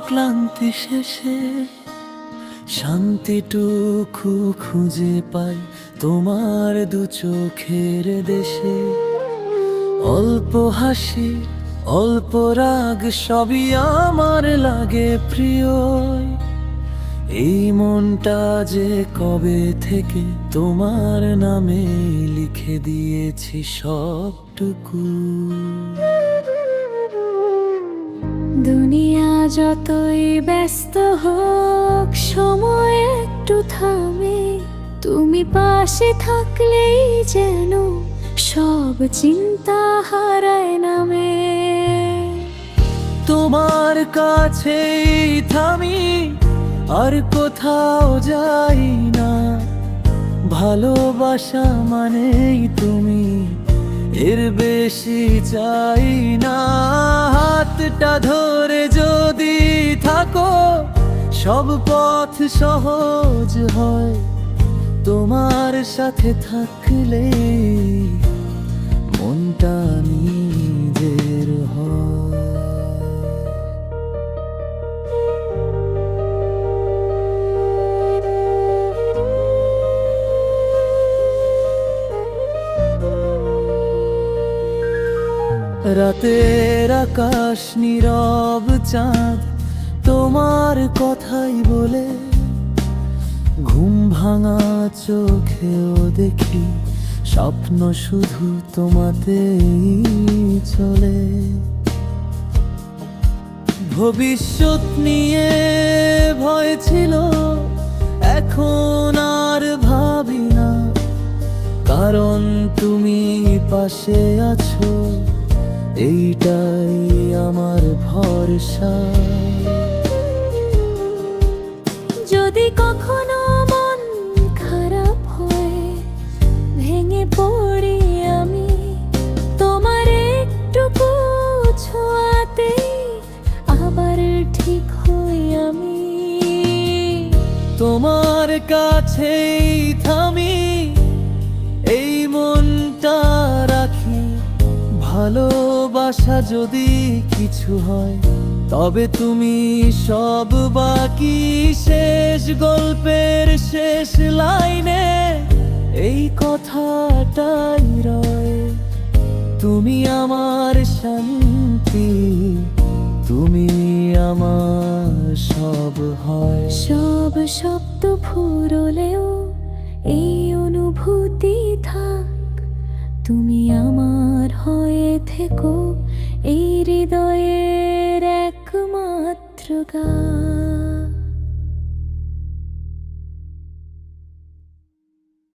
ক্লান্তি শেষে শান্তিটুকু খুঁজে পাই তোমার দু চোখের দেশে। অল্প হাসি অল্প রাগ সবই আমার লাগে প্রিয়। এই মনটা যে কবে থেকে তোমার নামে লিখে দিয়েছি সবটুকু। দুনিয়া যতই ব্যস্ত হোক, সময় একটু থামে। তুমি পাশে থাকলেই যেন সব চিন্তা হারায় নামে। তোমার কাছেই থামি, আর কোথাও যাই না। ভালোবাসা মানেই তুমি, এর বেশি চাই না। হাতটা ধরে যদি থাকো, সব পথ সহজ হয়। তোমার সাথে থাকলে মনটা নিজের হয়। রাতের আকাশ নীরব চাঁদ তোমার কথাই বলে। ঘুম ভাঙা চোখেও দেখি স্বপ্ন শুধু তোমাতেই চলে। ভবিষ্যৎ নিয়ে ভয় ছিল, এখন আর ভাবি না। কারণ তুমি পাশে আছো, এইটাই আমার ভরসা। যদি কখনো মন খারাপ হয়, ভেঙে পড়ি আমি, তোমার একটুকু ছোঁয়াতেই আবার ঠিক হই আমি। তোমার কাছেই থামি, এই মনটা রাখি। ভালোবাসা যদি কিছু হয়, তবে তুমি সব। বাকি শেষ গল্পের শেষ লাইনে এই কথাটাই রয়। তুমি আমার শান্তি, তুমি আমার সব হয়। সব শব্দ ফুরলেও এই অনুভূতি থাক। তুমি আমার হয়ে থেকো, এই হৃদয়ের একমাত্র গান।